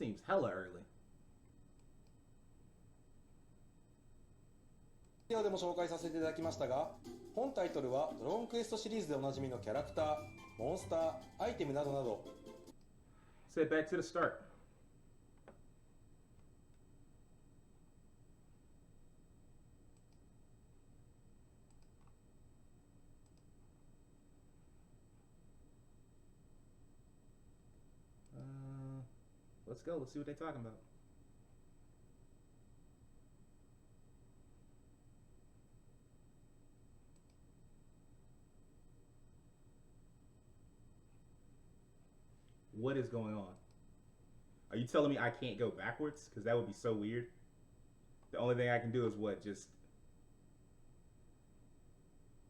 seems hella early. ビデオでも紹介させていただきましたが、本タイトルはドラゴンクエストシリーズでおなじみのキャラクター、モンスター、アイテムなどなど。Say back to the start. Let's go. Let's see what they're talking about. What is going on? Are you telling me I can't go backwards? Because that would be so weird. The only thing I can do is what? Just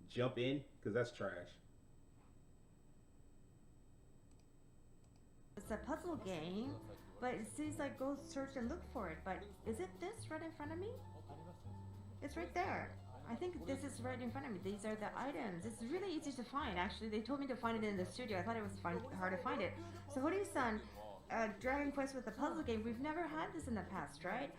jump in? Because that's trash. It's a puzzle game, but it seems like go search and look for it. But is it this right in front of me? It's right there. I think this is right in front of me. These are the items. It's really easy to find. Actually, they told me to find it in the studio. I thought it was hard to find it. So Hori-san, Dragon Quest with the puzzle game, we've never had this in the past, right?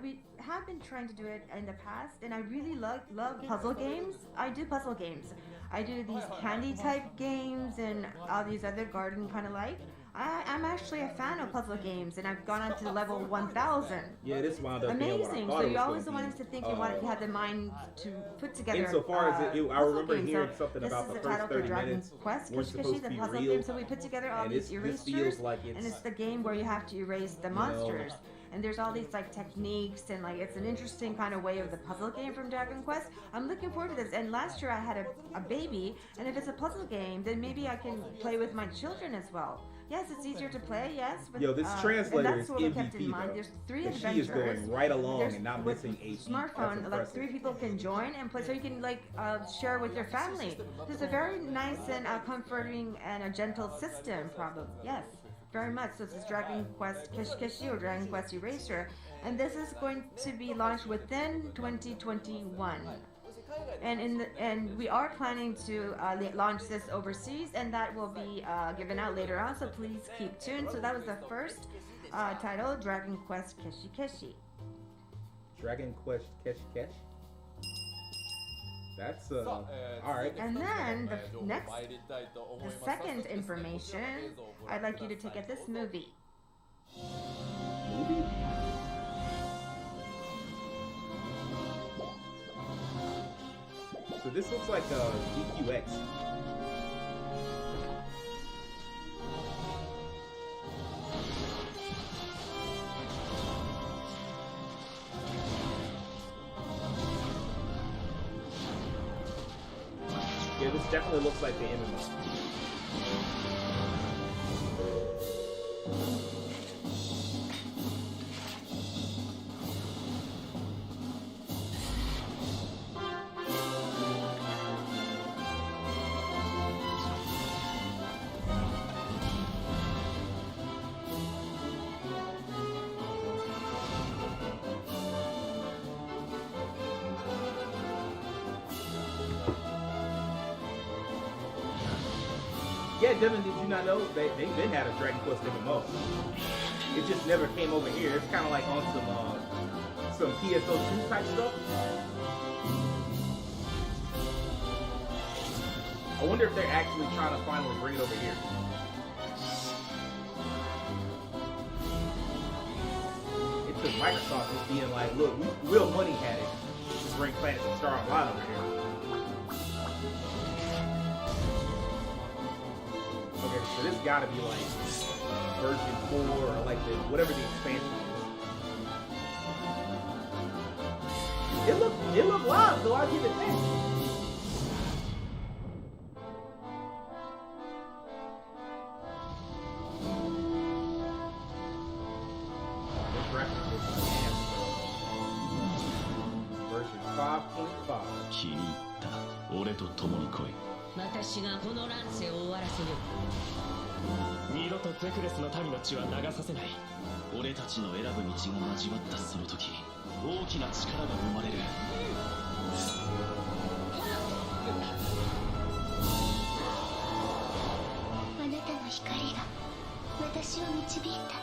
We have been trying to do it in the past, and I really love puzzle games. I do puzzle games. I do these candy type games and all these other garden kind of like. I'm actually a fan of puzzle games, and I've gone on to level 1000. Yeah, this wound up being what I Amazing. thought So it you was always gonna wanted be. to think you had the mind to put together. Insofar as I remember hearing something about the first 30 Dragon minutes Quest weren't supposed to be real. So we put together all And these this feels erasers, like and it's the game where you have to erase the monsters. know, And there's all these like techniques, and like it's an interesting kind of way of the puzzle game from Dragon Quest. I'm looking forward to this. And last year I had a baby, and if it's a puzzle game, then maybe I can play with my children as well. Yes, it's easier to play. Yes, but, Yo, this translator and that's is what we kept in MVP, mind. though. There's 3 And adventures. she is going right along There's, and not with missing a beat. smartphone. That's Like 3 impressive. people can join and play, so you can like share with your family. There's a very nice and comforting and a gentle system, probably. Yes. Very much. So this is Dragon Quest Keshi or Dragon Quest Eraser, and this is going to be launched within 2021. And we are planning to launch this overseas, and that will be given out later on. So please keep tuned. So that was the first title, Dragon Quest Keshi. Dragon Quest Kesh. That's alright. And then the second information, I'd like you to take at this movie. Movie? So this looks like DQX. Yeah, this definitely looks like the MMO. Yeah, Devin, did you not know they've been had a Dragon Quest MMO? It just never came over here. It's kind of like on some PSO2 type stuff. I wonder if they're actually trying to finally bring it over here. It took Microsoft just being like, look, real money had it to bring Planet Star Online over here. Okay, so this gotta be like version 4 or like whatever the expansion is. It looked live, so I'll give it that. Version 5.5. 気に入った俺と共に来い私がこの乱世を終わらせよう二度とゼクレスの民の血は流させない俺たちの選ぶ道が交わったその時大きな力が生まれるあなたの光が私を導いた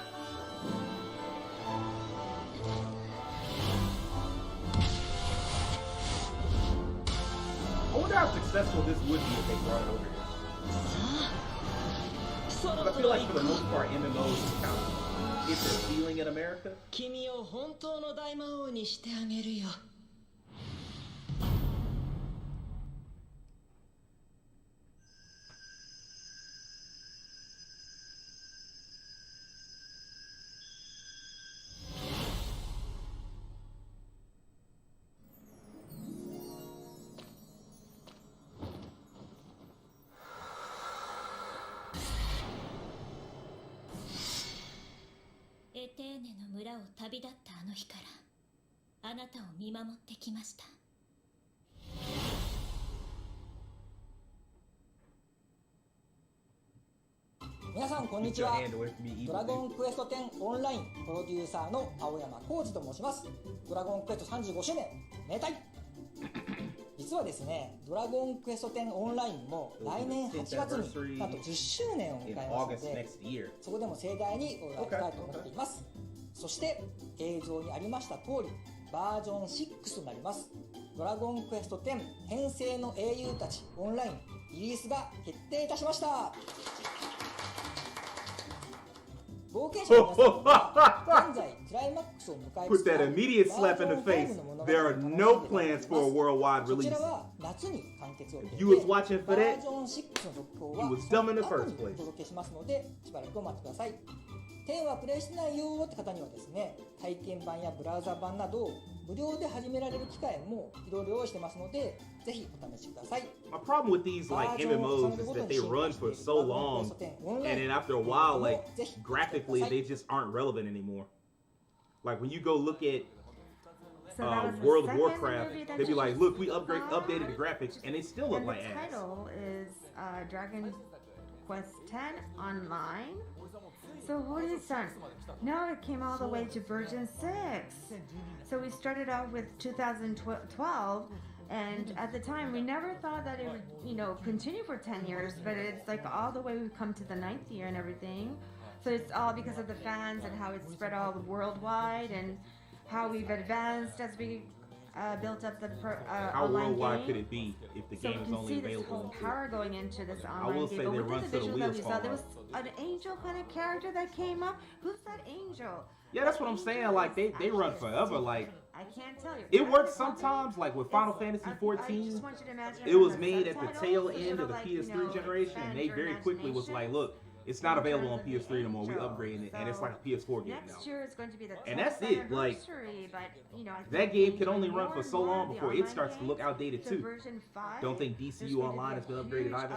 how successful this would be if they brought it over here. そ But ろ I そ feel ろ like 行 for く the most part, MMOs kind of get their feeling in America. 君を本当の大魔王にしてあげるよ。エテーネの村を旅立ったあの日からあなたを見守ってきました。皆さんこんに Keep ち your は。 hand away from me, ド evil ラゴ dude. ンクエスト10オンラインプロデューサーの青山浩二と申します。ドラゴンクエスト35周年めでたい。実はですね、ドラゴンクエスト10オンラインも来年8月になんと10周年を迎 In えます August ので、 next year. そこでも盛大にお祝いしたいと思っています。そして映像にありました通りバージョン6となります。ドラゴンクエスト10転生の英雄たちオンラインリリースが決定いたしました。冒険者の皆さんは現在クライマックスを迎え Put that immediate slap in the face. There are no plans for a worldwide こち release. らは夏に完結を予定 If で you was watching for バ that, ージョン6の続報は you was dumb in the その後 first に place. お届けしますのでしばらくお待ちください。10はプレイしてないよって方にはですね、体験版やブラウザ版など無料で始められる機会もいろいろ用意してますので、ぜひお試しください。 My problem with these like MMOs is that they run for so long, and then after a while, like graphically, they just aren't relevant anymore. Like when you go look at So that was the World of second Warcraft, movie that they be you like, just look, we saw. updated the graphics, and they still look And like the ass. title is Dragon Quest X Online. So what is that? Now it came all the way to version 6. So we started out with 2012, and at the time we never thought that it would, you know, continue for 10 years, but it's like all the way we've come to the 9th year and everything. So it's all because of the fans and how it's spread all worldwide and how we've advanced as we built up the How online worldwide game. could it be if the So game we is can only see this available whole in power going into this online will game. say But they what run did the till the visuals that we wheels saw? fall There was off. an angel kind of character that came up. Who's that angel? Yeah, that's what I'm saying. Like they run forever. Like I can't tell you. it works sometimes. Like with Final Fantasy I 14, just want you to imagine it was the made at the subtitles, tail so end of the like, you PS3 know, generation, and they expand very your quickly was like, imagination look, it's not in available terms on of the PS3 anymore. We intro. upgrading it, and it's So like a PS4 game now. next year is going to be the And that's 12th it, like, anniversary, but, you know, I That think game we're can only doing run more for and so more long of the before it online starts to look games. outdated So too. version 5, Don't think there's DCU going to Online be has been a upgraded huge, either.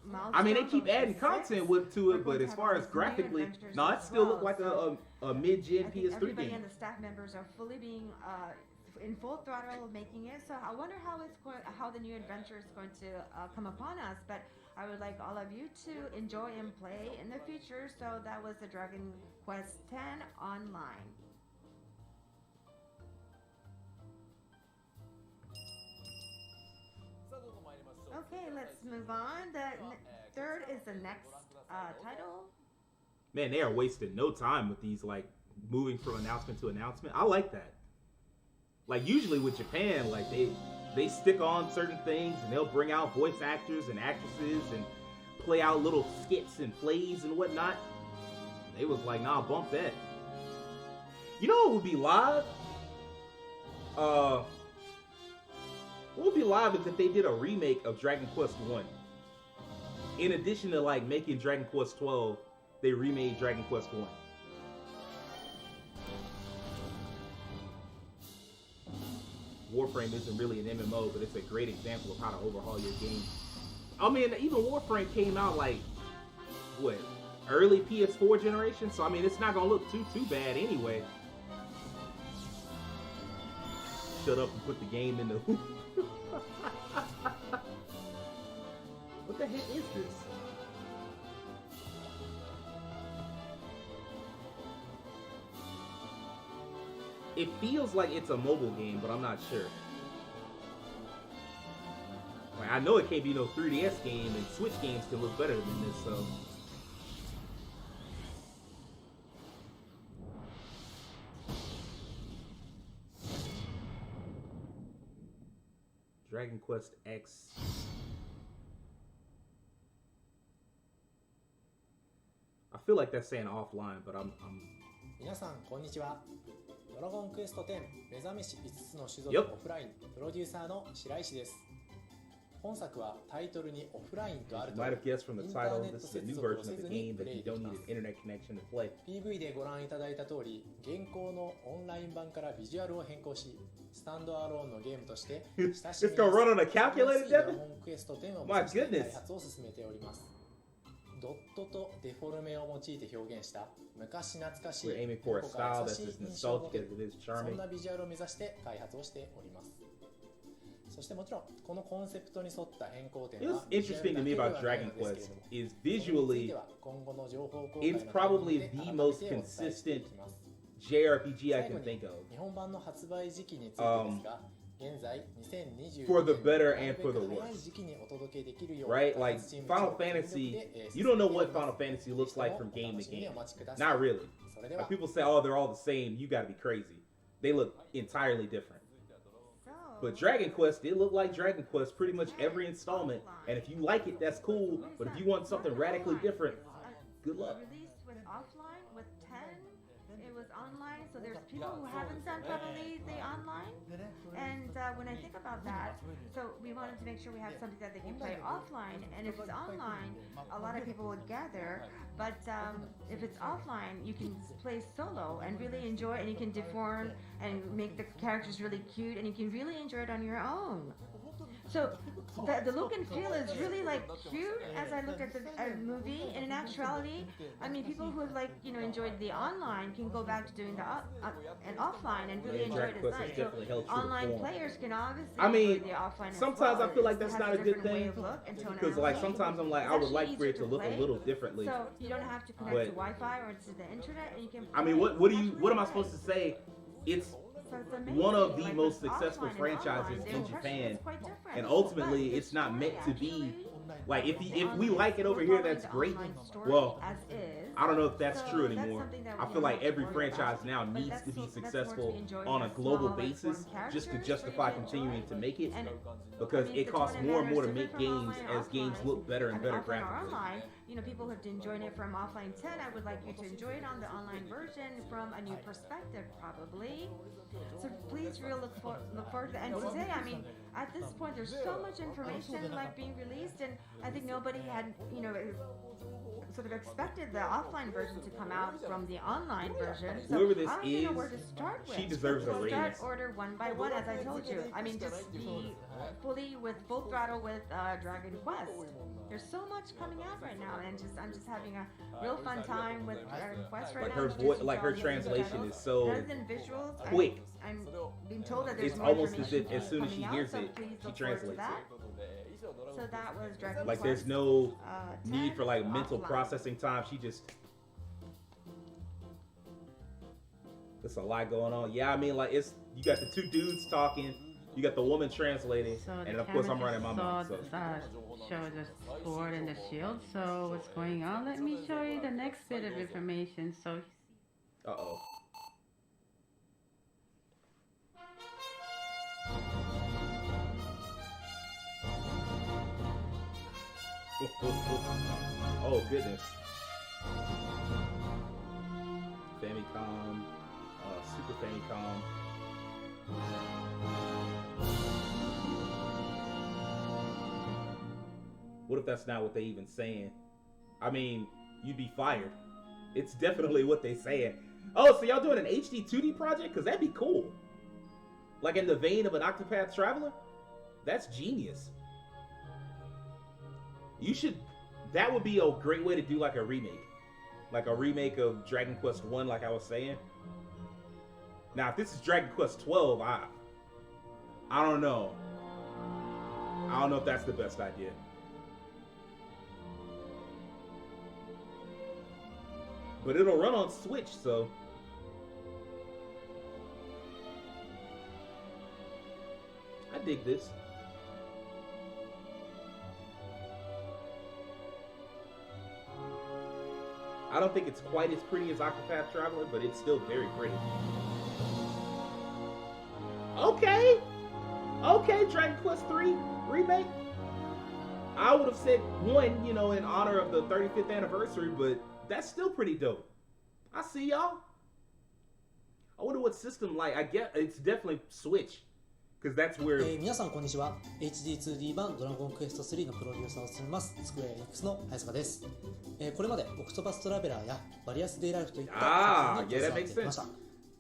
milestone I mean, they for keep adding version content 6. with to We're it, but going as to far have as all these new graphically, adventures no, it as still look well, like so a mid-gen I think PS3 everybody game. and the staff members are fully being in full throttle of making it. So I wonder how how the new adventure is going to come upon us. But I would like all of you to enjoy and play in the future. So that was the Dragon Quest X Online. Okay, let's move on. The third is the next title. Man, they are wasting no time with these, like, moving from announcement to announcement. I like that. Like, usually with Japan, like, they stick on certain things and they'll bring out voice actors and actresses and play out little skits and plays and whatnot. They was like, nah, bump that. You know what would be live? What would be live is if they did a remake of Dragon Quest I. In addition to, like, making Dragon Quest XII, they remade Dragon Quest I. Warframe isn't really an MMO, but it's a great example of how to overhaul your game. I mean, even Warframe came out like, what, early PS4 generation? So, I mean, it's not going to look too bad anyway. Shut up and put the game in the hoop. What the heck is this? It feels like it's a mobile game, but I'm not sure. Like, I know it can't be no 3DS game, and Switch games can look better than this, so. Dragon Quest X feel like that's saying offline, but I'm 皆さんこんにちは。ドラゴンクエスト10目覚めし5つの種族 Yep. オフラインプロデューサーの白石です。本作はタイトルにオフラインとある you と might have guessed from イ the ンター title, ネット this is a 接 new 続を version せ of the ずに game プ that レ you イでき don't ま need す。 an internet connection to play. PV でご覧いただいた通り、現行のオンライン版からビジュアルを変更し、スタンドアローンのゲームとして親し It's gonna run on a calculator, ドラ Devin? ゴンクエスト10を My 目指して goodness. 開発を進めております。ドットとデフォルメを用いて表現した昔懐かしい We're aiming for a どこか style 優 that's しい as 印象を持 nostalgic て as る it is そん charming. なビジュアルを目指して開発をしております。そしてもちろんこのコンセプトに沿った変更点 What's はビジュアル interesting だ to け me では about ない Dragon のですけれ Quest ども、 is それについ visually ては今後の情報公開の it's probably タイミン the グで most 改めてお伝えしてい consistent きます。 JRPG I 最後 can に think of 日本版の発売時期についてですが、現在2020 for the better 年 and for the なるべく早い worse. 時期にお届けできるよう Right? 開 Like 発チーム Final 一同全力 Fantasy, で you don't know 進め what ており Final ます Fantasy looks like from ぜひと game も to お楽しみに game. お待ちください。 Not really. それでは Like people say, oh, they're all the same. You gotta be crazy. They look entirely different. So, But Dragon Quest did look like Dragon Quest pretty much every installment. And if you like it, that's cool. But if you want something radically different, good luck. Released with offline with 10. It was online, so there's people who haven't done probably the online. And when I think about that, so we wanted to make sure we have something that they can play offline. And if it's online, a lot of people would gather. But if it's offline, you can play solo and really enjoy it, and you can deform and make the characters really cute, and you can really enjoy it on your own. So the look and feel is really like cute as I looked at the movie. And in actuality, I mean, people who have like enjoyed the online can go back to doing the and offline and really Yeah, enjoy it Dragon as Quest has nice. So definitely held true to online form. players can obviously I mean, enjoy the offline. sometimes as well. I feel like It that's has not a good different way thing, of look and because like tonality. sometimes I'm like, It's I would actually like for it easier to look a play. little differently. So you don't have to connect But- to Wi-Fi or to the internet, and you can. I mean, play what am I actually supposed to say? It's So it's amazing. one of the Like, most with successful offline and franchises online, in the impression Japan, is quite different. and ultimately But the it's not story meant to be actually, like if the we online- like it over we're here, following that's the great. online story Well, as is. I don't know if that's So true that's anymore. something that I we feel don't like have to every worry franchise about. now But needs that's to be more to successful enjoy on a the global small, like, basis form just to characters justify for you to continuing enjoy. to make it, And because I mean, it the costs tournament more and more to is make different from games online and as games offline. look better and I mean, better offline or graphically. online, people have enjoyed it from offline 10. I would like you to enjoy it on the online version from a new perspective, probably. So please really look forward to that. And today, I mean, at this point, there's so much information like being released, and I think nobody had, sort of expected the offline version to come out from the online version. So Whoever this I don't even know is, where to start with. she deserves a Start raise. order one by one, as I told you. I mean, just be fully with full throttle with Dragon Quest. There's so much coming out right now, and I'm just having a real fun time with Dragon Quest right Like now. her introducing voice, like her all the other translation titles. is so Other than visuals, quick. I'm being told that there's It's more almost as information if as soon as she coming out, hears so it, please she look forward to translates that. it. So that was Dragon Like Quest. there's no 10 need for like mental offline. processing time. She just there's a lot going on. Yeah, I mean like you got the two dudes talking, you got the woman translating, So the and of course I'm camera running my mouth. So show the sword and the shield. So what's going on? Let me show you the next bit of information. So uh-oh. Oh goodness. Famicom, Super Famicom. What if that's not what they even saying? I mean, you'd be fired. It's definitely what they saying. Oh, so y'all doing an HD 2D project? Because that'd be cool. Like in the vein of an Octopath Traveler? That's genius. You should... That would be a great way to do like a remake. Like a remake of Dragon Quest I, like I was saying. Now, if this is Dragon Quest XII, I don't know. I don't know if that's the best idea. But it'll run on Switch, so... I dig this. I don't think it's quite as pretty as Octopath Traveler, but it's still very pretty. Okay! Okay, Dragon Quest III remake. I would have said 1, in honor of the 35th anniversary, but that's still pretty dope. I see y'all. I wonder what system like. I get it's definitely Switch, because that's where. 皆さんこんにちは。HD2D 版ドラゴンクエスト3のプロデューサーを務めますスクエアエニックスの早坂です。これまでオクトパストラベラーやバリアスデイライフといった作品に携わってきました。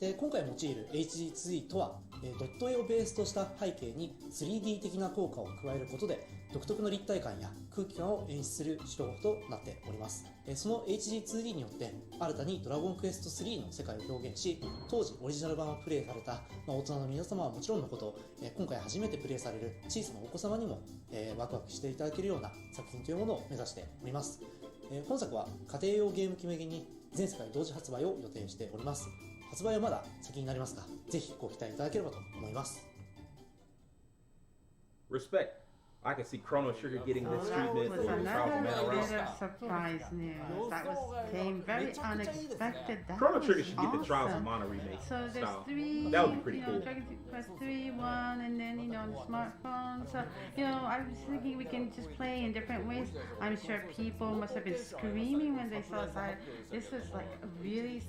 で今回用いる HD2D とは、ドット絵をベースとした背景に 3D 的な効果を加えることで独特の立体感や空気感を演出する手法となっております。その HD2D によって新たにドラゴンクエスト3の世界を表現し、当時オリジナル版をプレイされた、大人の皆様はもちろんのこと、今回初めてプレイされる小さなお子様にも、ワクワクしていただけるような作品というものを目指しております。本作は家庭用ゲーム機向けに全世界同時発売を予定しております。発売はまだ先になりますが、ぜひご期待いただければと思います。Respect. I can see Chrono Trigger getting this That treatment. was Or Trials of another Mana. bit of surprise news. That came very unexpected. That Chrono was Trigger should get the Trials of awesome. Mana remake So there's style. 3, That would be pretty cool. Dragon Quest 3, 1, and then, on the smartphone. So, I was thinking we can just play in different ways. I'm sure people must have been screaming when they saw it. This was like a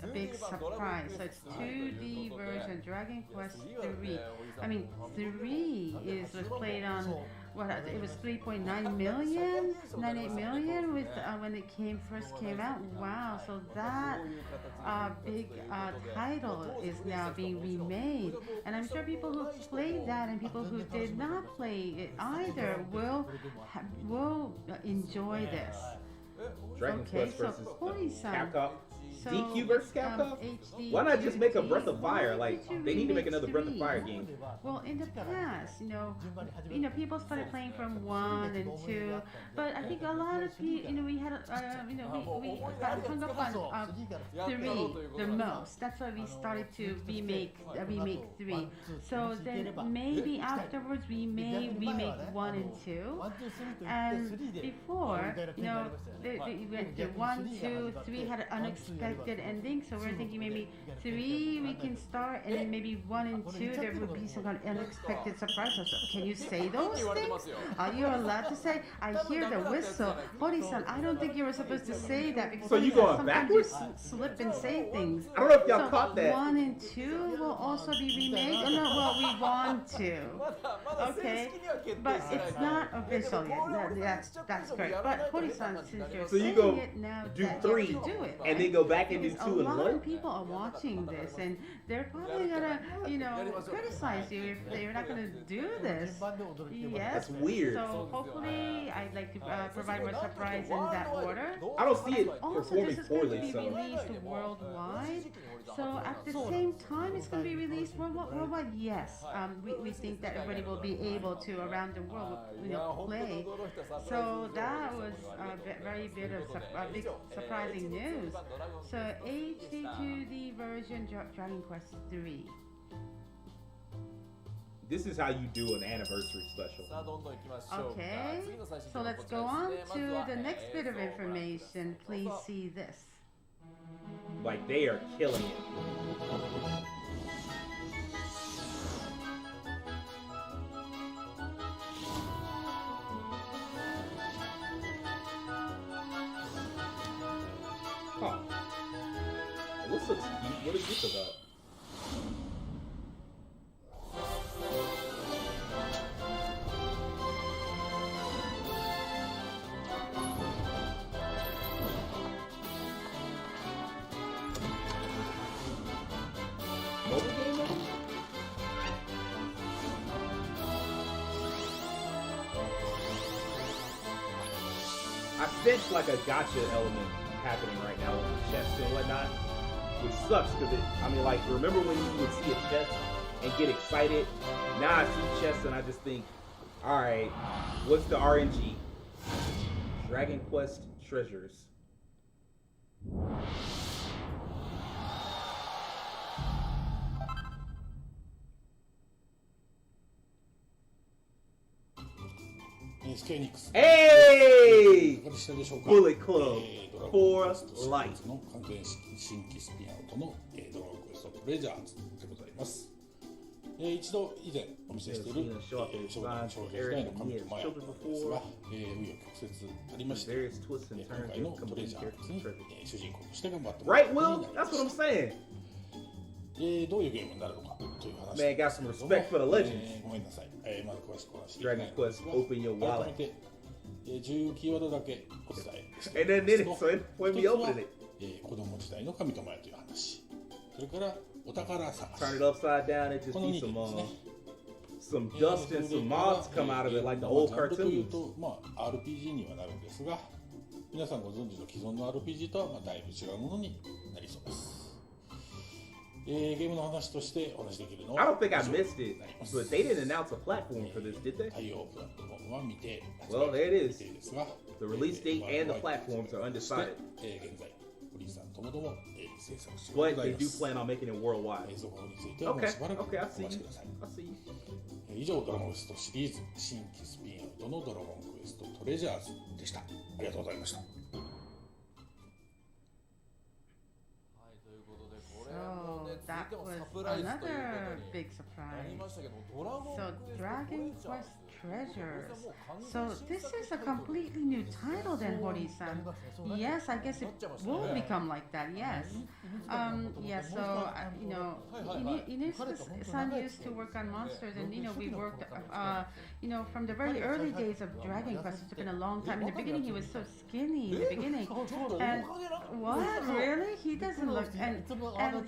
big surprise. So it's 2D version, Dragon Quest 3. I mean, 3 was played on, it was 3.9 million, 98 million with when it first came out. Wow, so that big title is now being remade, and I'm sure people who played that and people who did not play it either will enjoy this. Dragon Quest versus Capcom. So, DQ versus Capcom? Why not just make a Breath of Fire? Like, they need to make another Breath of Fire game. Well, in the past, people started playing from 1 and 2, but I think a lot of people, we had, we got hung up on 3 the most. That's why we started to remake 3. So then maybe afterwards we may remake 1 and 2. And before, we went to 1, 2, 3 had an unexpected ending, so we're thinking maybe 3 we can start, and then maybe 1 and 2 there would be some kind of unexpected surprise. So can you say those things? Are you allowed to say? I hear the whistle. Hori-san, I don't think you were supposed to say that, because so you going sometimes backwards? you slip and say things. I don't know if y'all caught that. 1 and 2 will also be remade. Oh no, well, we want to. Okay, but it's not official yet. No, that's great. But Hori-san, since you're saying it now, do that 3 you have to do it, and then go back and do 2 and 1. A lot of people are watching this, and they're probably gonna, criticize you if they're not gonna do this. Yes. That's weird. So hopefully, I'd like to provide more surprise in that order. I don't see it Also, performing this is going to poorly, be so. released worldwide. So at the same time, it's going to be released worldwide. Yes, we think that everybody will be able to around the world, play. So that was a very bit of big surprising news. So HD2D version Dragon Quest 3. This is how you do an anniversary special. Okay, so let's go on to the next bit of information. Please see this. Like, they are killing it. Huh. This looks cute. What is this about? Mobile game mode? I sense like a gotcha element happening right now with the chest and whatnot, which sucks because remember when you would see a chest and get excited? Now I see chests and I just think, alright, what's the RNG? Dragon Quest Treasures. Hey! Bullet Club for life. の完全新規スピンアウトのドラゴンクエストトレジャーズでございます。一度以前お見せしている少女の少女時代の神とマヤですが、紆余曲折ありまして、今回のトレジャーに主人公として頑張ってもらうことになります。 Right, Will? That's what I'm saying. どういうゲームになるのかという話 Man, got some respect for the legends. ごめんなさい、まだ詳しく話してい Dragon ないのです Quest, が、 open your 改 wallet. めて重要キーワードだけお伝えして And then did it, so it, when 一 we つは opened it, 子供時代の神とマヤという話、それからお宝探し、 turn it upside down, it just この be 2点 some ですね。 some dust and some moths come out of it like the old ジャンルという cartoons. と、RPG にはなるんですが、皆さんご存知の既存の RPG とはだいぶ違うものになりそうです。ゲームの話としてお話しできるのは I don't think I missed it, but they didn't announce a platform for this, did they? 対応プラットフォームは未定、 Well, there it is. 未定ですが、 The release date and the platforms are undecided, 現在、堀井さんともども制作中で but ござい they ま do す。 plan on making it worldwide. 続報についてはもう Okay, しばらく okay, I お see 待ち you. ください。 I see you. 以上、ドラゴンクエストシリーズ新規スピンアウトのドラゴンクエストトレジャーズでした。ありがとうございました。 So that was another big surprise. So Dragon Quest Treasures. So this is a completely new title then, Hori-san. Yes, I guess it will become like that. Yes. Yeah. So you know, Iniesta-san used to work on monsters, and you know we worked. You know, from the very early days of Dragon Quest, it's been a long time. In the beginning, he was so skinny. In the beginning, and what really? He doesn't look and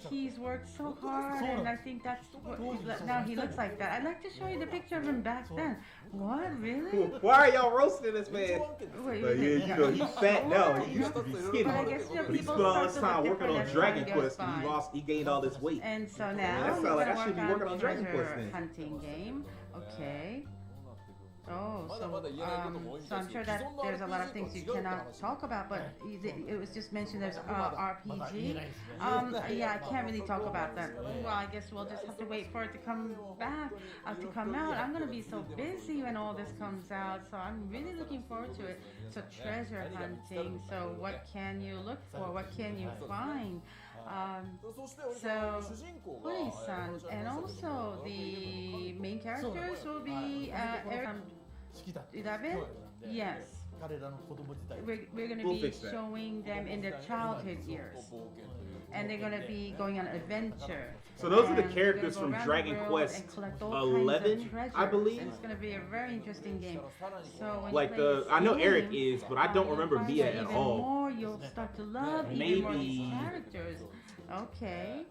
he's worked so hard, and I think that's what now he looks like that. I'd like to show you the picture of him back then. What really? Why are y'all roasting this man? Wait, But yeah, you know, he's fat now. He used to be skinny. But I guess, you know, But he people spent all his start to time look working on different as Dragon time goes Quest, and by. he gained all this weight. And so now that he's sounds like I gonna should be work working on Dragon treasure Quest then. hunting game. Okay. Oh, so I'm sure that there's a lot of things you cannot talk about, but it was just mentioned there's RPG. Yeah, I can't really talk about that. Well, I guess we'll just have to wait for it to come back, to come out. I'm gonna be so busy when all this comes out, so I'm really looking forward to it. So treasure hunting. So what can you look for? What can you find? So Hori-san, and also the main characters will be Eric 11? Yes. We're going to be showing them in their childhood years. And they're going to be going on adventure. So those are the characters from Dragon Quest 11, I believe. And it's going to be a very interesting game. So when like I know Eric is, but I don't remember Mia at all. More, you'll start to love even more these characters. Okay.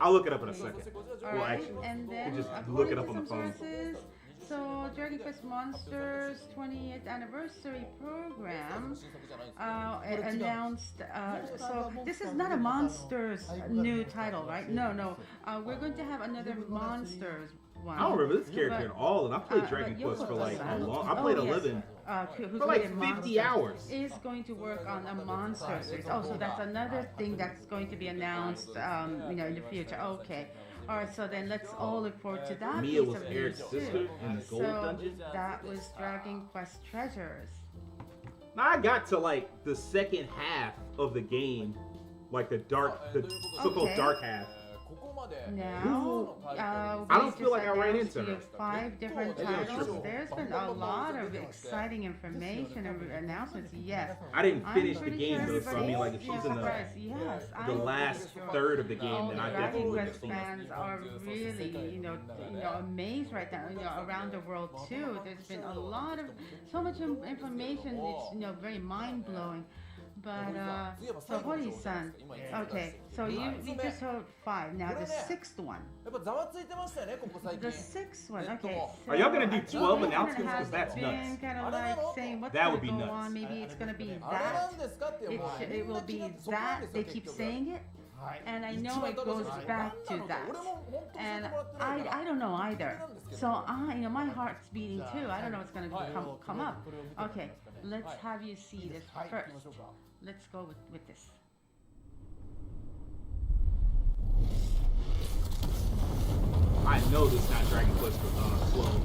I'll look it up in a second. All Well, right. actually, And then we'll just look it up on according the to some phone. sources, so Dragon Quest Monsters 20th anniversary program announced. So this is not a Monsters new title, right? No. We're going to have another Monsters one. I don't remember this character at all, and I played Dragon Quest for like a long. I played 11 for like 50 hours. Is going to work on a monster series. Oh, so that's another thing that's going to be announced, you know, in the future. Okay. All right. So then let's all look forward to that. Mia piece was of Eric's news, sister too. in the Gold Dungeon. That was Dragon Quest Treasures. Now I got to like the second half of the game, like the so-called dark half. Now, I don't feel like I ran into her. 5 different titles. There's been a lot of exciting information and announcements. Yes. I didn't finish I'm the pretty game sure though, so I mean, like if she's in the last third of the game, then I definitely would have Quest seen fans it. are really, you know, amazed right now. You know, around the world too. There's been a lot of so much information. It's, you know, very mind blowing. But so Hori-san, okay, so you just heard 5. Now the 6th one. The 6th one, okay. So Are y'all gonna do 12 the announcements? has Because that's been nuts. kind of like saying what's That would gonna be go nuts. on. Maybe it's gonna be that. It will be that. They keep saying it. And I know it goes back to that. And I don't know either. So you know, my heart's beating too. I don't know what's gonna come up. Okay, let's have you see this first. Let's go with this. I know this is not Dragon Quest 12.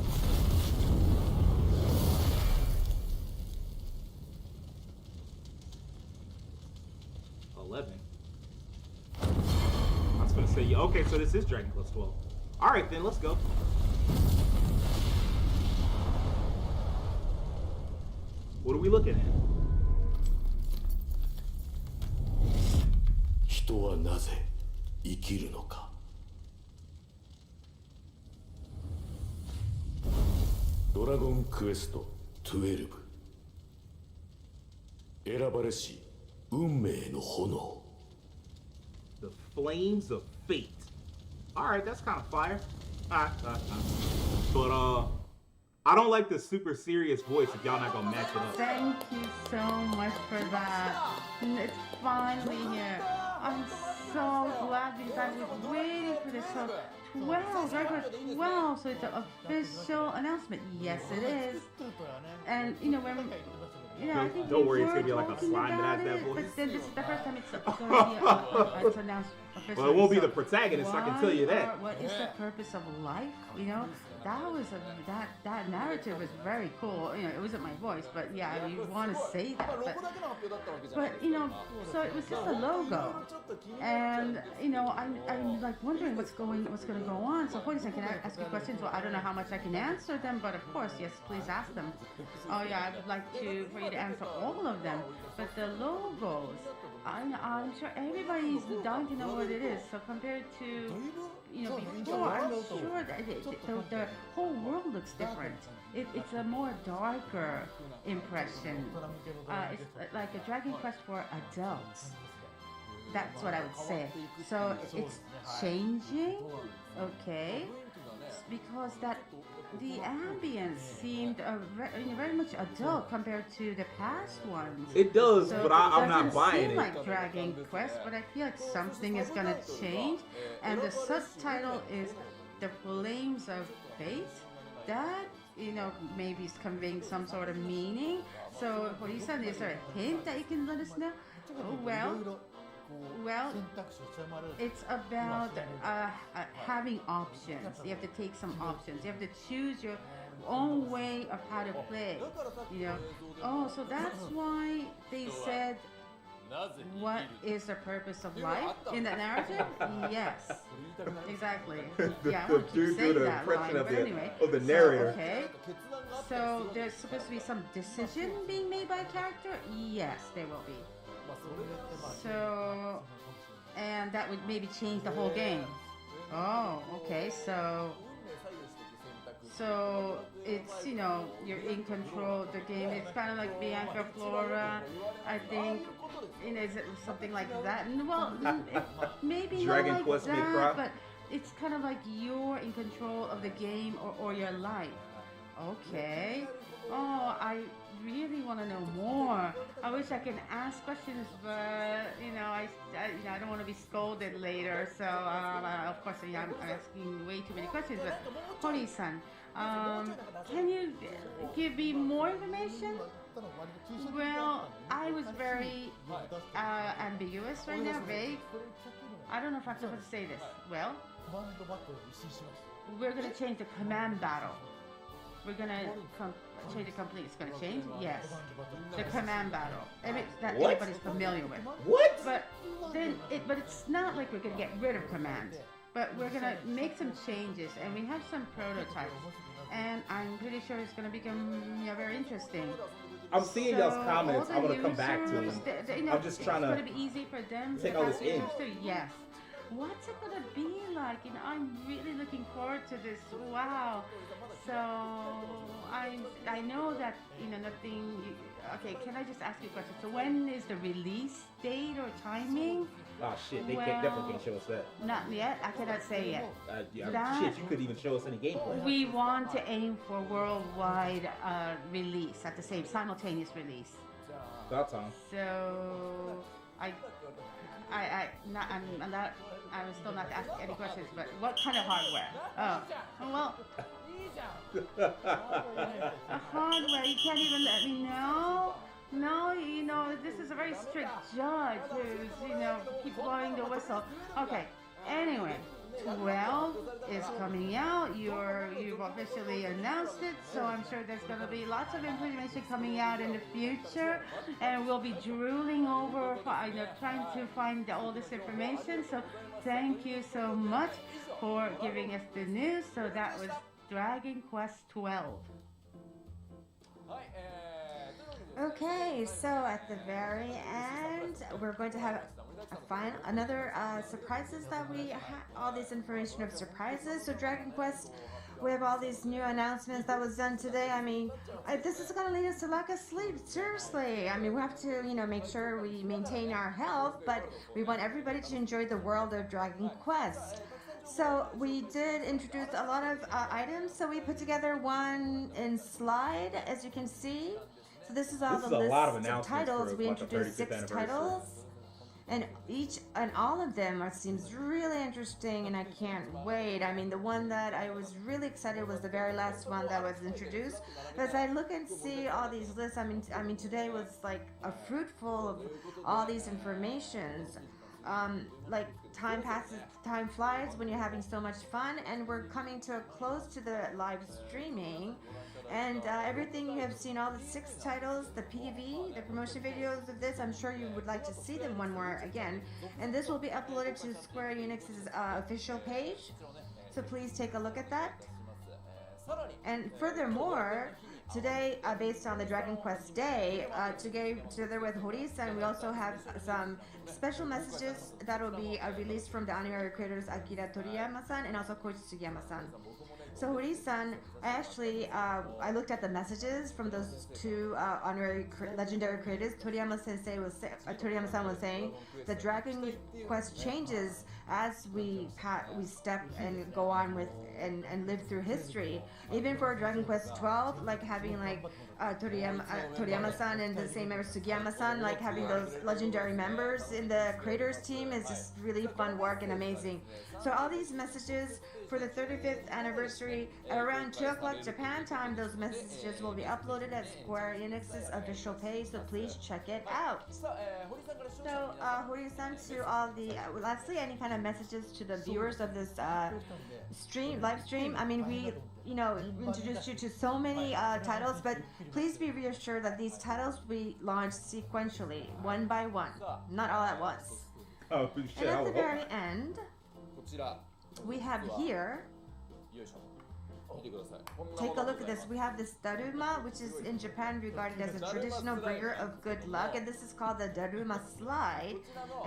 I was gonna say, okay, so this is Dragon Quest 12. All right, then let's go. What are we looking at? 人はなぜ生きるのか。ドラゴンクエスト12。選ばれし運命の炎。 The Flames of Fate. All right, that's kind of fire. But I don't like the super serious voice if y'all not gonna match it up. Thank you so much for that. It's finally here. I'm so glad because I was waiting for this. So 12, Dragon Quest 12. So it's an official announcement. Yes, it is. And you know when. I think don't worry, it's gonna be like a slime that has that voice. But then this is the first time it's gonna be it's announced officially. Well, it won't be the protagonist, I can tell you that. What is the purpose of life? You know, that narrative was very cool. You know, it wasn't my voice, but yeah, you want to say that. But you know, so it was just a logo, and you know, I'm like wondering what's going to go on. So, Hori-san, can I ask you questions? Well, I don't know how much I can answer them, but of course, yes, please ask them. Oh yeah, I would like for you to answer all of them. But the logos, I'm sure everybody's dying to know what it is. So compared to, you know, before, I'm sure that the whole world looks different. It's a more darker impression. It's like a Dragon Quest for adults. That's what I would say. So it's changing, okay? Because the ambience seemed very much adult compared to the past ones. It does, so but I'm not buying it. It doesn't seem like it. Dragon Quest, but I feel like something is gonna change. And the subtitle is "The Flames of Fate." That, you know, maybe is conveying some sort of meaning. So, Hori-san, is there a hint that you can let us know? Well, it's about having options. You have to take some options. You have to choose your own way of how to play. You know. Oh, so that's why they said, "What is the purpose of life?" in that narrative. Yes, exactly. Yeah, I want to keep saying that line, but anyway. Of the narrator. So, okay. So there's supposed to be some decision being made by a character. Yes, there will be. So, and that would maybe change the whole game. Oh, okay. So it's, you know, you're in control of the game. It's kind of like Bianca Flora, I think. You know, is it something like that? Well, maybe Dragon not Quest like that, Mid-Crop? but it's kind of like you're in control of the game or your life. Okay. Oh, I really want to know more. I wish I can ask questions, but you know, I don't want to be scolded later. So of course, I'm asking way too many questions. But Hori-san, can you give me more information? Well, I was very ambiguous right now, vague. I don't know if I'm supposed to say this. Well, we're gonna change the command battle. We're gonna change it completely. It's gonna change? Yes. The command battle. That everybody's familiar with. What? But it's not like we're gonna get rid of command. But we're gonna make some changes, and we have some prototypes. And I'm pretty sure it's gonna become very interesting. I'm seeing y'all's comments. I'm gonna come back to them. I'm just trying to. It's gonna be easy for them take all this in. Yes. What's it gonna be like? You know, I'm really looking forward to this. Wow. So I know that, you know, nothing. Okay, can I just ask you a question? So when is the release date or timing? Oh shit, they definitely can't show us that. Not yet. I cannot say yet. Shit, you couldn't even show us any gameplay. We want to aim for worldwide release at the same simultaneous release. About time. So I'm still not asking any questions, but what kind of hardware? Oh, well, hardware, you can't even let me know? No, you know, this is a very strict judge who's, you know, keep blowing the whistle. Okay, anyway, 12 is coming out. You've officially announced it, so I'm sure there's going to be lots of information coming out in the future, and we'll be drooling over, trying to find all this information. So thank you so much. for giving us the news. So that was Dragon Quest XII. Okay, so at the very end, we're going to have another surprises that we all this information of surprises. So Dragon Quest, we have all these new announcements that was done today. I mean, this is gonna lead us to lack of sleep. Seriously, I mean, we have to, make sure we maintain our health, but we want everybody to enjoy the world of Dragon Quest. So we did introduce a lot of items. So we put together one in slide, as you can see. So this is all the list of titles. We introduced 6 titles. And all of them seems really interesting, and I can't wait. I mean, the one that I was really excited was the very last one that was introduced. But as I look and see all these lists, I mean, today was like a fruitful of all these informations. Like time passes, time flies when you're having so much fun, and we're coming to a close to the live streaming. And everything you have seen, all the 6 titles, the PV, the promotion videos of this, I'm sure you would like to see them one more again. And this will be uploaded to Square Enix's official page. So please take a look at that. And furthermore, today, based on the Dragon Quest Day, together with Hori-san, we also have some special messages that will be released from the honorary creators Akira Toriyama-san and also Koichi Sugiyama-san. So Hori-san, I looked at the messages from those 2 honorary legendary creators. Toriyama-san was saying the Dragon Quest changes as we step and go on with and live through history. Even for Dragon Quest XII, like having Toriyama-san and the same member Sugiyama-san, like having those legendary members in the creators team is just really fun work and amazing. So all these messages for the 35th anniversary at around 2 o'clock Japan time, those messages will be uploaded at Square Enix's official page, so please check it out. So Hori-san, to all the lastly, any kind of messages to the viewers of this live stream? I mean, we introduced you to so many titles, but please be reassured that these titles will be launched sequentially, one by one, not all at once. Oh, shit. And at the very end, we have here, take a look at this. We have this Daruma, which is in Japan regarded as a traditional bringer of good luck, and this is called the Daruma slide.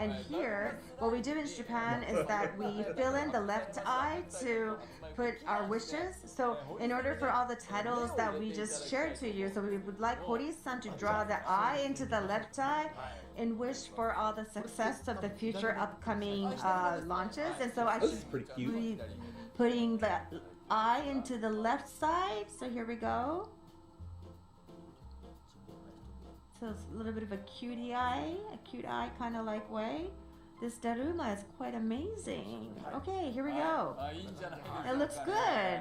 And here, what we do in Japan is that we fill in the left eye to put our wishes. So in order for all the titles that we just shared to you, so we would like Hori-san to draw the eye into the left eye and wish for all the success of the future upcoming launches. And so I should be putting the eye into the left side. So here we go. So it's a little bit of a cute eye kind of like way. This Daruma is quite amazing. Okay, here we go. It looks good.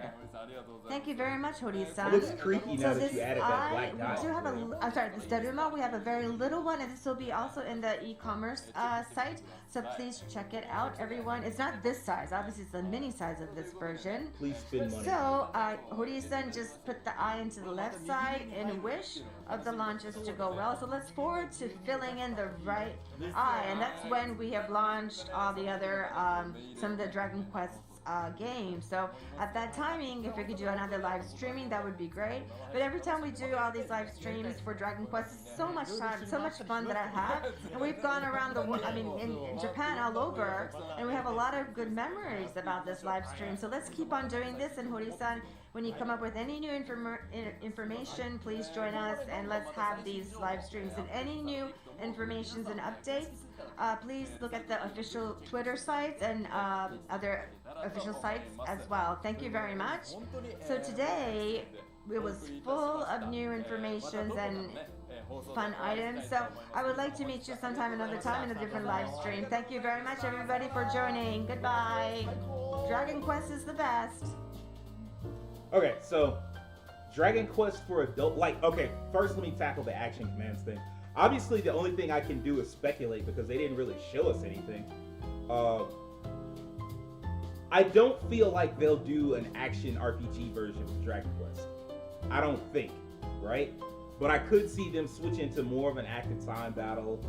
Thank you very much, Hori-san. It looks creepy now that you added that black dot. We do have this Daruma, we have a very little one, and this will be also in the e-commerce site. So please check it out, everyone. It's not this size. Obviously, it's the mini size of this version. Please spend money. So Hori-san just put the eye into the left side and wish of the launches to go well. So let's forward to filling in the right eye, and that's when we have launched all the other some of the Dragon Quest games. So at that timing, if we could do another live streaming, that would be great. But every time we do all these live streams for Dragon Quest, it's so much time, so much fun that I have. And we've gone around the world, I mean, in Japan, all over, and we have a lot of good memories about this live stream. So let's keep on doing this. And Hori-san, when you come up with any new information, please join us and let's have these live streams. And any new informations and updates, please look at the official Twitter sites and other official sites as well. Thank you very much. So today it was full of new informations and fun items. So I would like to meet you sometime another time in a different live stream. Thank you very much, everybody, for joining. Goodbye. Dragon Quest is the best. Okay, so Dragon Quest for adult, okay, first let me tackle the action commands thing. Obviously, the only thing I can do is speculate because they didn't really show us anything. I don't feel like they'll do an action RPG version of Dragon Quest. I don't think, right? But I could see them switch into more of an active time battle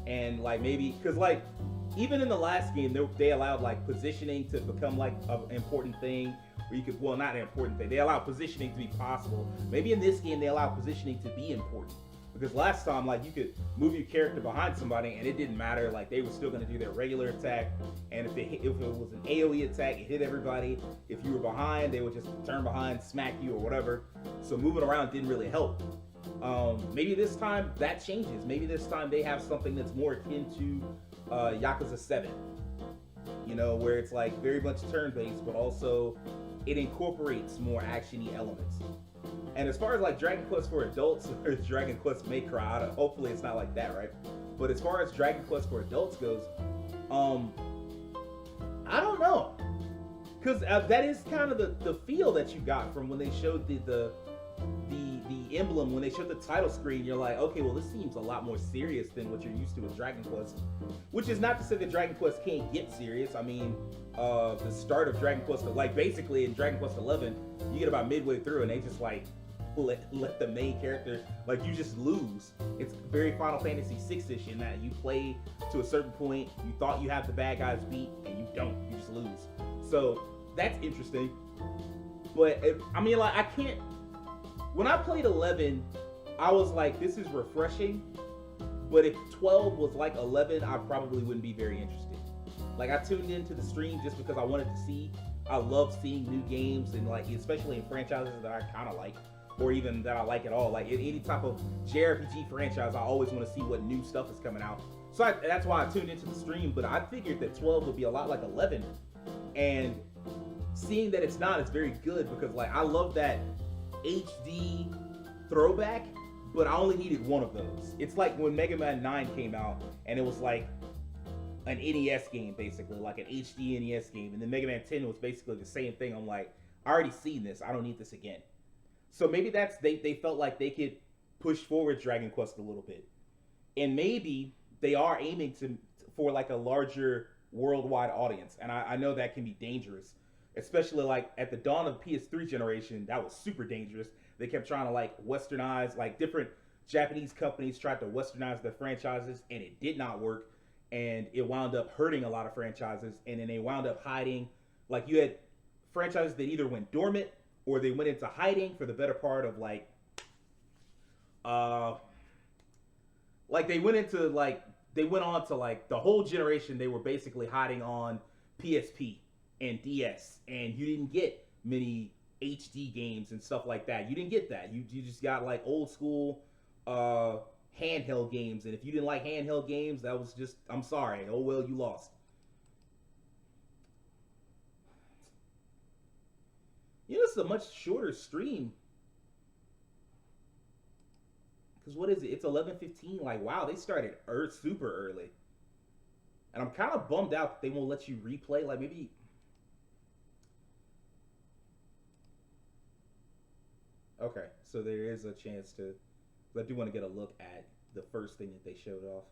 and like maybe, because like even in the last game, they allowed like positioning to become like an important thing. Where you could, well, not an important thing. They allow positioning to be possible. Maybe in this game they allow positioning to be important. Because last time, like, you could move your character behind somebody and it didn't matter. Like, they were still going to do their regular attack. And if it was an AoE attack, it hit everybody. If you were behind, they would just turn behind, smack you or whatever. So moving around didn't really help. Maybe this time that changes. Maybe this time they have something that's more akin to Yakuza 7. You know, where it's like very much turn-based, but also it incorporates more action-y elements. And as far as like Dragon Quest for adults or Dragon Quest May Cry, hopefully it's not like that, right? But as far as Dragon Quest for adults goes, I don't know, because that is kind of the feel that you got from when they showed the emblem, when they showed the title screen. You're like, okay, well, this seems a lot more serious than what you're used to with Dragon Quest. Which is not to say that Dragon Quest can't get serious. I mean, the start of Dragon Quest, like basically in Dragon Quest XI, you get about midway through and they just like let the main character, like, you just lose. It's very Final Fantasy VI-ish in that you play to a certain point, you thought you have the bad guys beat, and you don't. You just lose. So that's interesting. But I mean, like, I can't. When I played 11, I was like, this is refreshing. But if 12 was like 11, I probably wouldn't be very interested. Like, I tuned into the stream just because I wanted to see. I love seeing new games, and like, especially in franchises that I kind of like, or even that I like at all. Like, in any type of JRPG franchise, I always want to see what new stuff is coming out. So that's why I tuned into the stream. But I figured that 12 would be a lot like 11, and seeing that it's not is very good, because like, I love that HD throwback, but I only needed one of those. It's like when Mega Man 9 came out, and it was like an NES game, basically, like an HD NES game, and then Mega Man 10 was basically the same thing. I'm like, I already seen this, I don't need this again. So maybe that's, they felt like they could push forward Dragon Quest a little bit, and maybe they are aiming for like a larger worldwide audience, and I know that can be dangerous, especially like at the dawn of the PS3 generation. That was super dangerous. They kept trying to like westernize, like different Japanese companies tried to westernize their franchises, and it did not work, and it wound up hurting a lot of franchises, and then they wound up hiding. Like, you had franchises that either went dormant or they went into hiding for the better part of like they went on to like the whole generation. They were basically hiding on PSP and DS, and you didn't get many HD games and stuff like that. You didn't get that. You just got like old school handheld games, and if you didn't like handheld games, that was just, I'm sorry, oh well, you lost. You know, this is a much shorter stream. Because what is it? It's 11:15. Like, wow, they started super early. And I'm kind of bummed out that they won't let you replay. Like, maybe... Okay, so there is a chance to... I do want to get a look at the first thing that they showed off.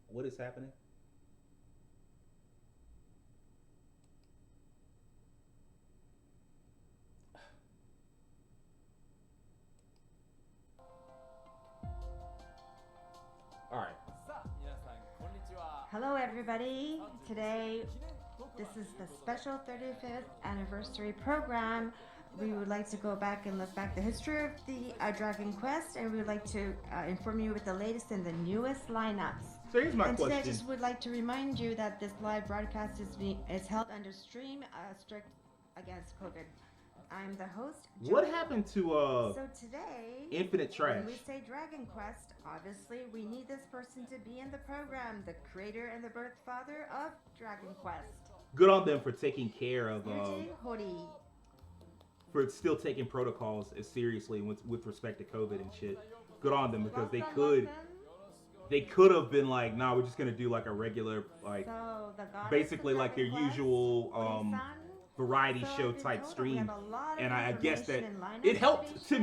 What is happening? All right. Hello, everybody. Today, this is the special 35th anniversary program. We would like to go back and look back the history of the Dragon Quest, and we would like to inform you with the latest and the newest lineups. So here's my question. Today, I just would like to remind you that this live broadcast is held under stream strict against COVID. I'm the host. Julie. What happened to So today, Infinite Trash? When we say Dragon Quest, obviously we need this person to be in the program, the creator and the birth father of Dragon Quest. Good on them for taking care of for still taking protocols as seriously with respect to COVID and shit. Good on them, because they could have been like, nah, we're just gonna do like a regular, like, so basically like their usual variety show type stream, and I guess that it helped. To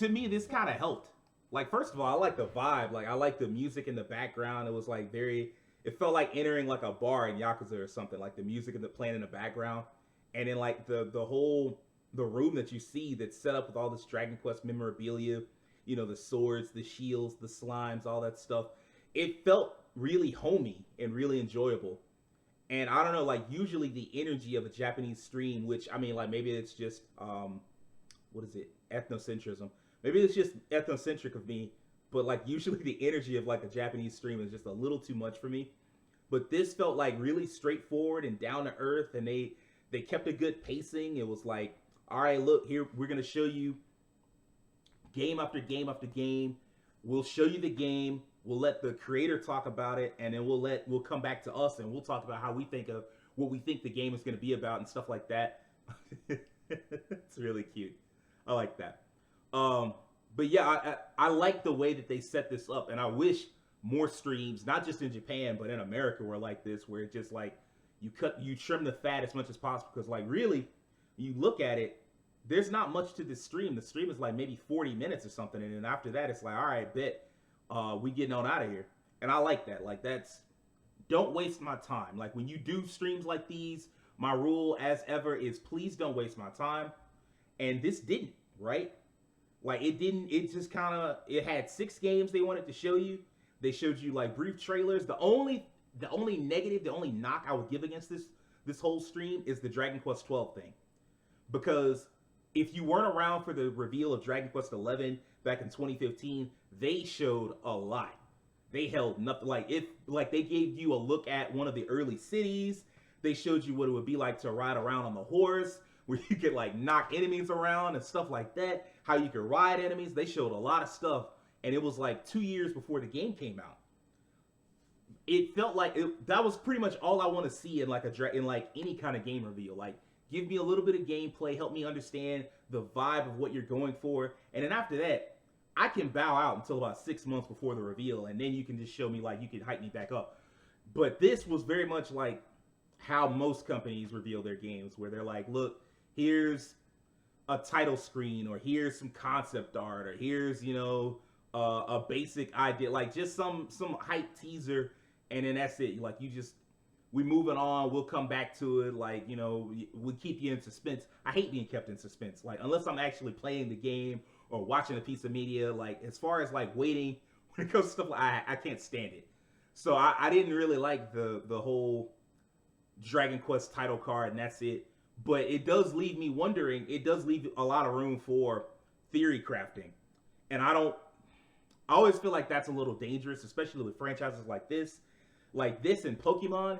me this kind of helped. Like, first of all, I like the vibe. Like, I like the music in the background. It was like it felt like entering like a bar in Yakuza or something. Like the music and the playing in the background, and then like the room that you see that's set up with all this Dragon Quest memorabilia, you know, the swords, the shields, the slimes, all that stuff. It felt really homey and really enjoyable. And I don't know, like usually the energy of a Japanese stream, which I mean, like maybe it's just what is it, ethnocentrism? Maybe it's just ethnocentric of me, but like usually the energy of like a Japanese stream is just a little too much for me. But this felt like really straightforward and down to earth, and they kept a good pacing. It was like, all right, look here, we're gonna show you game after game after game. We'll show you the game. We'll let the creator talk about it, and then we'll come back to us and we'll talk about how we think of what we think the game is going to be about and stuff like that. It's really cute. I like that. But yeah, I like the way that they set this up, and I wish more streams, not just in Japan but in America, were like this, where it's just like you trim the fat as much as possible, because like really, you look at it, there's not much to this stream. The stream is like maybe 40 minutes or something, and then after that it's like, all right, bet. We getting on out of here. And I like that. Like, don't waste my time. Like, when you do streams like these, my rule as ever is please don't waste my time. And this didn't, right? Like, it just kind of, it had 6 games they wanted to show you. They showed you like brief trailers. The only negative, the only knock I would give against this whole stream is the Dragon Quest XII thing. Because if you weren't around for the reveal of Dragon Quest XI back in 2015, they showed a lot. They held nothing. Like they gave you a look at one of the early cities. They showed you what it would be like to ride around on the horse, where you could like knock enemies around and stuff like that. How you could ride enemies. They showed a lot of stuff, and it was like 2 years before the game came out. It felt like that was pretty much all I want to see in like any kind of game reveal. Like, give me a little bit of gameplay, help me understand the vibe of what you're going for, and then after that, I can bow out until about 6 months before the reveal, and then you can just show me, like, you can hype me back up. But this was very much like how most companies reveal their games, where they're like, look, here's a title screen, or here's some concept art, or here's, you know, a basic idea, like just some hype teaser, and then that's it. Like, we moving on, we'll come back to it, like, you know, we'll keep you in suspense. I hate being kept in suspense, like, unless I'm actually playing the game or watching a piece of media. Like, as far as like waiting, when it comes to stuff, like, I can't stand it. So I didn't really like the whole Dragon Quest title card, and that's it. But it does leave me wondering, it does leave a lot of room for theory crafting. And I always feel like that's a little dangerous, especially with franchises like this. Like this and Pokemon,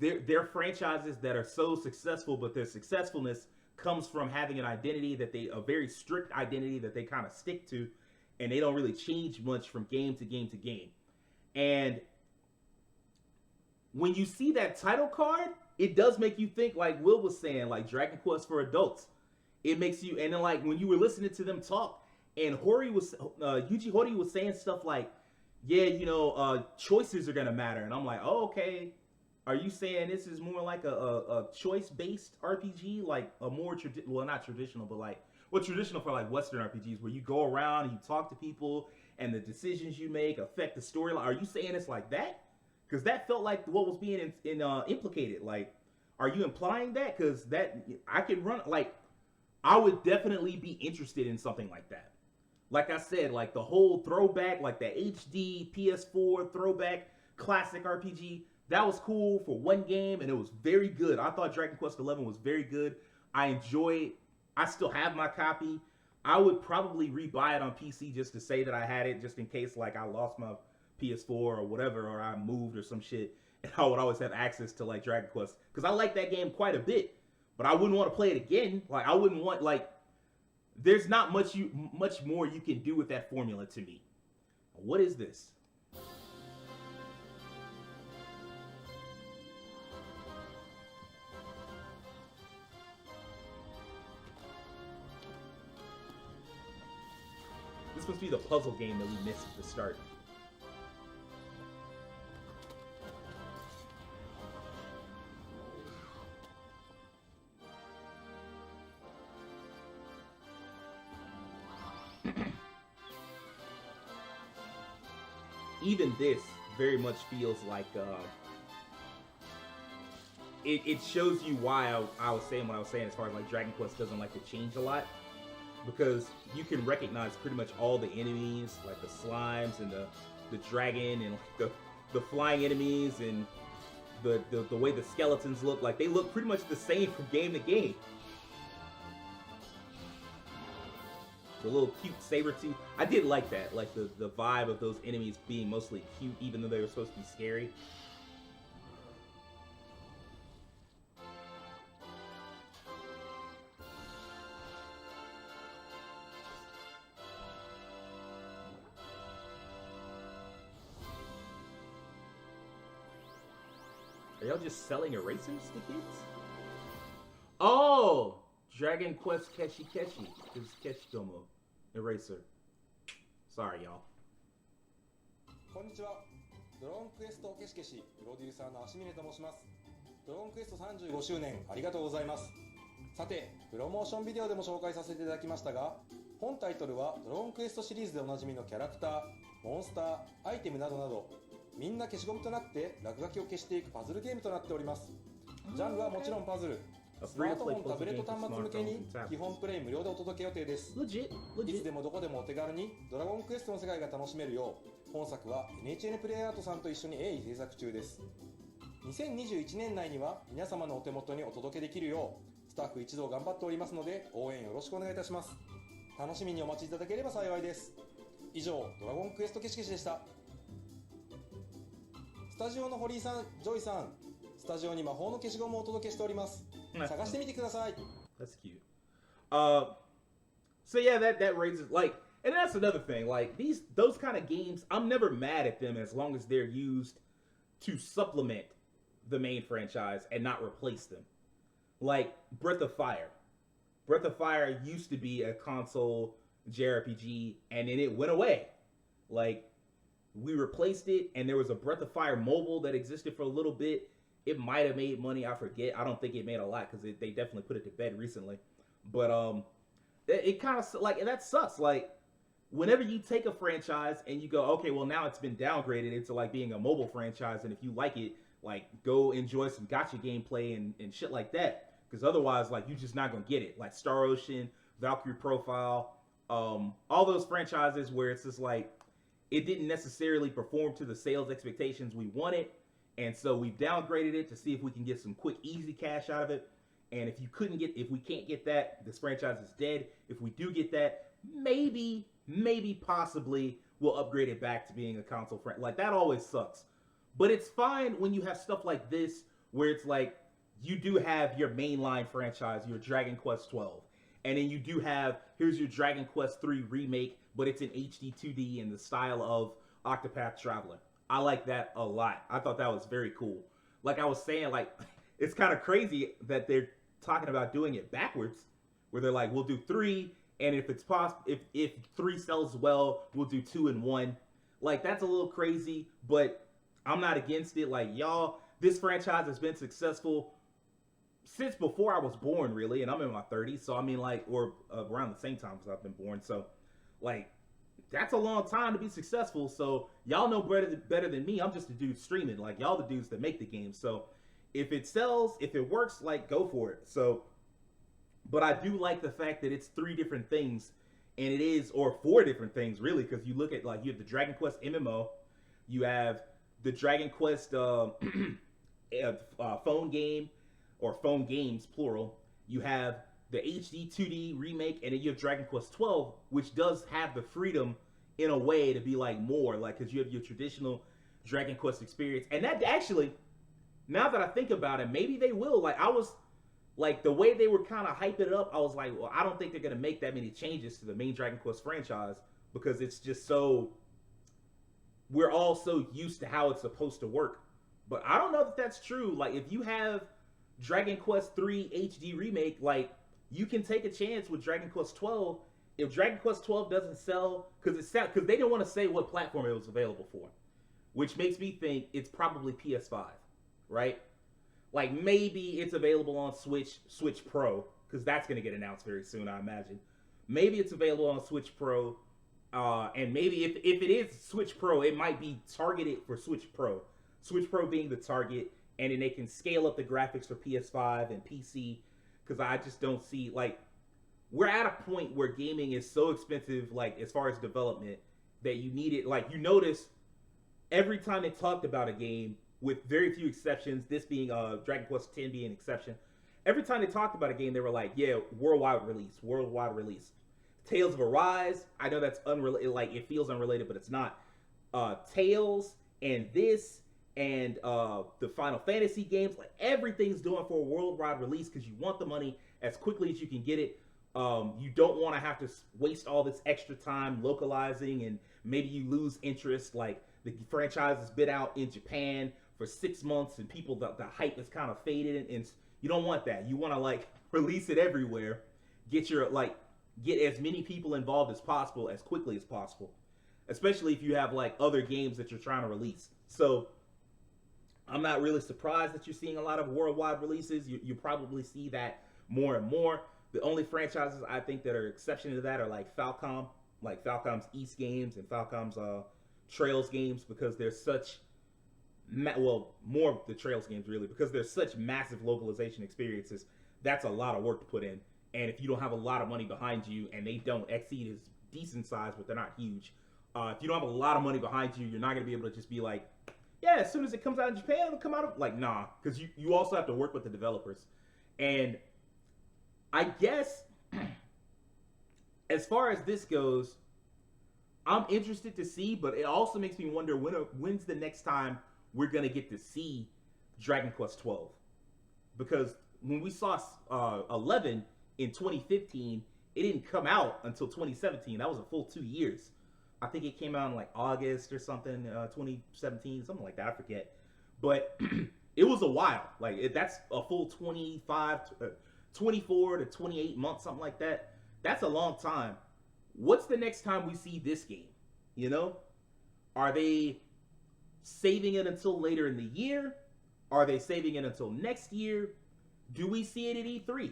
they're franchises that are so successful, but their successfulness comes from having an identity a very strict identity that they kind of stick to, and they don't really change much from game to game to game. And when you see that title card, it does make you think, like Will was saying, like Dragon Quest for adults. It makes you, and then like when you were listening to them talk, and Yuji Horii was saying stuff like, yeah, you know, choices are gonna matter, and I'm like, oh, okay. Are you saying this is more like a choice-based RPG, like a more not traditional, but like traditional for like Western RPGs, where you go around and you talk to people, and the decisions you make affect the storyline? Are you saying it's like that? Because that felt like what was being implicated. Like, are you implying that? Because that I can run, like, I would definitely be interested in something like that. Like I said, like the whole throwback, like the HD PS4 throwback classic RPG. That was cool for one game, and it was very good. I thought Dragon Quest XI was very good. I enjoyed. I still have my copy. I would probably rebuy it on PC just to say that I had it, just in case like I lost my PS4 or whatever, or I moved or some shit, and I would always have access to like Dragon Quest, because I like that game quite a bit. But I wouldn't want to play it again. Like, I wouldn't want, like, there's not much more you can do with that formula to me. What is this? This must be the puzzle game that we missed at the start. even this very much feels like it shows you why I was saying what I was saying as far as like Dragon Quest doesn't like to change a lot, because you can recognize pretty much all the enemies, like the slimes and the dragon and like the flying enemies and the way the skeletons look. Like they look pretty much the same from game to game. The little cute saber-tooth. I did like that, like the vibe of those enemies being mostly cute, even though they were supposed to be scary. Are y'all just selling erasers to kids? Oh! Dragon Quest XII. This is Keshitomo. Eraser. Sorry, y'all. こんにちは。ドラゴンクエストケシケシプロデューサーの足峰と申します。ドラゴンクエスト35周年ありがとうございます。さて、プロモーションビデオでも紹介させていただきましたが、本タイトルはドラゴンクエストシリーズでおなじみのキャラクター、モンスター、アイテムなどなど、みんな消しゴムとなって落書きを消していくパズルゲームとなっております。ジャンルはもちろんパズル。スマートフォン、タブレット端末向けに基本プレイ無料でお届け予定です。いつでもどこでもお手軽にドラゴンクエストの世界が楽しめるよう、本作は NHN プレイアートさんと一緒に鋭意制作中です。2021年内には皆様のお手元にお届けできるようスタッフ一同頑張っておりますので、応援よろしくお願いいたします。楽しみにお待ちいただければ幸いです。以上、ドラゴンクエストケシケシでした。スタジオの堀井さん、ジョイさん、スタジオに魔法の消しゴムをお届けしております。探してみてください。 That's cute. So yeah, that raises like, and that's another thing. Like those kind of games, I'm never mad at them as long as they're used to supplement the main franchise and not replace them. Like Breath of Fire. Breath of Fire used to be a console JRPG, and then it went away. Like we replaced it, and there was a Breath of Fire mobile that existed for a little bit. It might have made money, I forget. I don't think it made a lot because they definitely put it to bed recently. But it kind of like, that sucks. Like whenever you take a franchise and you go, okay, well now it's been downgraded into like being a mobile franchise, and if you like it, like go enjoy some gacha gameplay and shit like that. Because otherwise, like you're just not gonna get it. Like Star Ocean, Valkyrie Profile, all those franchises where it's just like it didn't necessarily perform to the sales expectations we wanted. And so we've downgraded it to see if we can get some quick, easy cash out of it. And if we can't get that, this franchise is dead. If we do get that, maybe possibly we'll upgrade it back to being a console franchise. Like that always sucks. But it's fine when you have stuff like this, where it's like, you do have your mainline franchise, your Dragon Quest XII. And then you do have, here's your Dragon Quest III remake, but it's in HD 2D in the style of Octopath Traveler. I like that a lot. I thought that was very cool. Like I was saying, like, it's kind of crazy that they're talking about doing it backwards, where they're like, we'll do 3, and if it's possible, if 3 sells well, we'll do 2 and 1. Like, that's a little crazy, but I'm not against it. Like, y'all, this franchise has been successful since before I was born, really, and I'm in my 30s, so I mean, like, or around the same time as I've been born, so, like, that's a long time to be successful. So y'all know better than me. I'm just a dude streaming. Like y'all the dudes that make the game. So if it sells, if it works, like go for it. So, but I do like the fact that it's 3 different things, and it is, or 4 different things really, because you look at like you have the Dragon Quest MMO, you have the Dragon Quest phone game, or phone games plural. You have the HD 2D remake, and then you have Dragon Quest XII, which does have the freedom in a way to be like more, like, because you have your traditional Dragon Quest experience. And that actually, now that I think about it, maybe they will. Like, I was, like, the way they were kind of hyping it up, I was like, well, I don't think they're going to make that many changes to the main Dragon Quest franchise, because it's just so, we're all so used to how it's supposed to work. But I don't know if that's true. Like, if you have Dragon Quest III HD remake, like, you can take a chance with Dragon Quest XII. If Dragon Quest XII doesn't sell, because they didn't want to say what platform it was available for, which makes me think it's probably PS5, right? Like maybe it's available on Switch Pro, because that's going to get announced very soon, I imagine. Maybe it's available on Switch Pro, And maybe if it is Switch Pro, it might be targeted for Switch Pro. Switch Pro being the target, and then they can scale up the graphics for PS5 and PC. Because I just don't see, like, we're at a point where gaming is so expensive, like, as far as development, that you need it. Like, you notice every time they talked about a game, with very few exceptions, this being Dragon Quest X being an exception, every time they talked about a game, they were like, yeah, worldwide release. Tales of Arise, I know that's unrelated, like, it feels unrelated, but it's not. Tales, and this, and the Final Fantasy games, like, everything's doing for a worldwide release because you want the money as quickly as you can get it. You don't want to have to waste all this extra time localizing, and maybe you lose interest. Like, the franchise has been out in Japan for 6 months, and people, the hype is kind of faded, and you don't want that. You want to, like, release it everywhere, get as many people involved as possible as quickly as possible, especially if you have, like, other games that you're trying to release. So I'm not really surprised that you're seeing a lot of worldwide releases. You probably see that more and more. The only franchises I think that are exception to that are like Falcom, like Falcom's East games and Falcom's Trails games, because there's such more of the Trails games really, because there's such massive localization experiences. That's a lot of work to put in, and if you don't have a lot of money behind you, and they don't exceed is decent size, but they're not huge. If you don't have a lot of money behind you, you're not gonna be able to just be like, yeah, as soon as it comes out in Japan, it'll come out of, like, nah, because you also have to work with the developers. And I guess as far as this goes, I'm interested to see, but it also makes me wonder when's the next time we're gonna get to see Dragon Quest XII, because when we saw 11 in 2015, it didn't come out until 2017. That was a full 2 years. I think it came out in like August or something, 2017, something like that. I forget, but it was a while. Like that's a full 24 to 28 months, something like that. That's a long time. What's the next time we see this game? You know, are they saving it until later in the year? Are they saving it until next year? Do we see it at E3?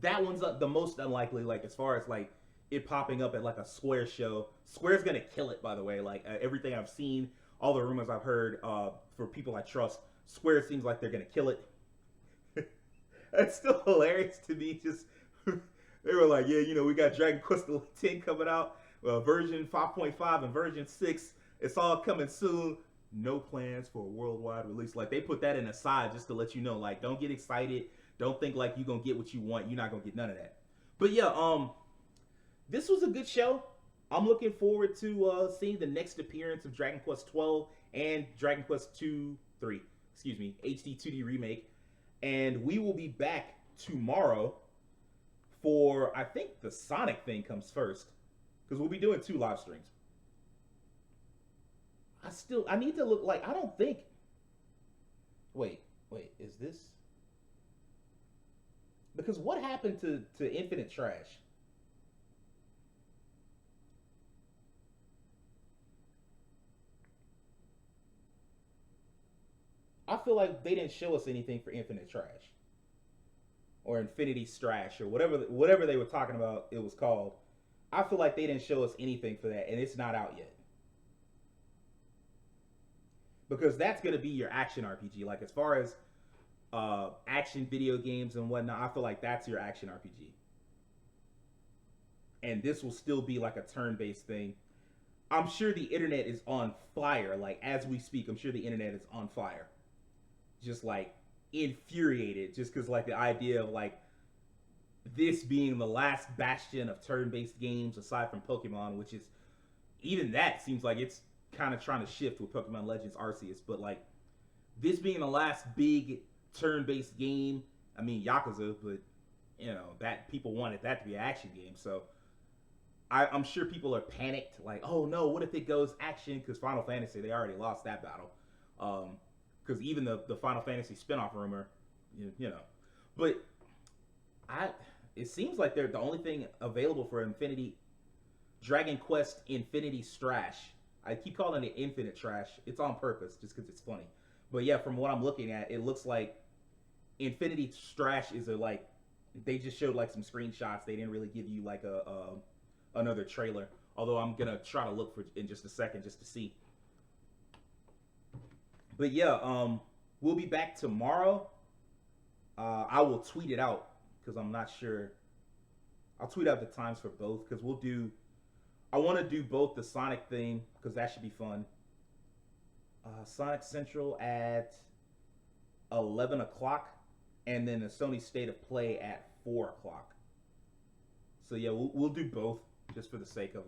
That one's the most unlikely, like, as far as, like, it popping up at, like, a Square show. Square's gonna kill it, by the way. Like, everything I've seen, all the rumors I've heard, for people I trust, Square seems like they're gonna kill it. That's still hilarious to me. Just, they were like, yeah, you know, we got Dragon Quest X coming out, version 5.5 and version 6. It's all coming soon. No plans for a worldwide release. Like, they put that in a side just to let you know, like, don't get excited. Don't think like you're gonna get what you want. You're not gonna get none of that. But yeah, this was a good show. I'm looking forward to seeing the next appearance of Dragon Quest XII and Dragon Quest HD 2D remake. And we will be back tomorrow for, I think the Sonic thing comes first, because we'll be doing 2 live streams. I need to look, like, I don't think, wait, is this? Because what happened to Infinite Trash? I feel like they didn't show us anything for Infinite Trash. Or Infinity Strash, or whatever they were talking about it was called. I feel like they didn't show us anything for that, and it's not out yet. Because that's going to be your action RPG. Like, as far as action video games and whatnot, I feel like that's your action RPG. And this will still be like a turn-based thing. I'm sure the internet is on fire. Like, as we speak, I'm sure the internet is on fire. Just, like, infuriated. Just because, like, the idea of, like, this being the last bastion of turn-based games aside from Pokemon, which is, even that seems like it's kind of trying to shift with Pokemon Legends Arceus. But, like, this being the last big turn-based game, I mean, Yakuza, but, you know, that people wanted that to be an action game. So I'm sure people are panicked, like, oh no, what if it goes action? Because Final Fantasy, they already lost that battle. Because even the Final Fantasy spinoff rumor, you know. But it seems like they're the only thing available for Dragon Quest Infinity Strash. I keep calling it Infinite Trash. It's on purpose, just because it's funny. But yeah, from what I'm looking at, it looks like Infinity Strash is they just showed like some screenshots. They didn't really give you like another trailer. Although I'm gonna try to look for in just a second just to see. But yeah, we'll be back tomorrow. I will tweet it out because I'm not sure. I'll tweet out the times for both because we'll do. I want to do both the Sonic thing because that should be fun. Sonic Central at 11 o'clock, and then the Sony State of Play at 4 o'clock. So yeah, we'll do both just for the sake of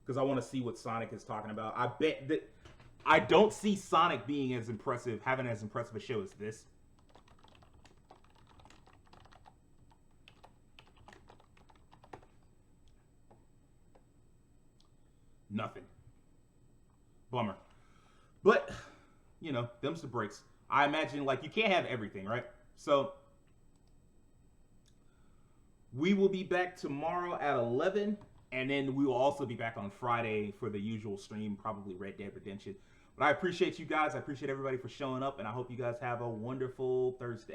because I want to see what Sonic is talking about. I bet that I don't see Sonic being as impressive, having as impressive a show as this. Nothing. Bummer. But, you know, them's the breaks. I imagine, like, you can't have everything, right? So, we will be back tomorrow at 11, and then we will also be back on Friday for the usual stream, probably Red Dead Redemption. But I appreciate you guys. I appreciate everybody for showing up, and I hope you guys have a wonderful Thursday.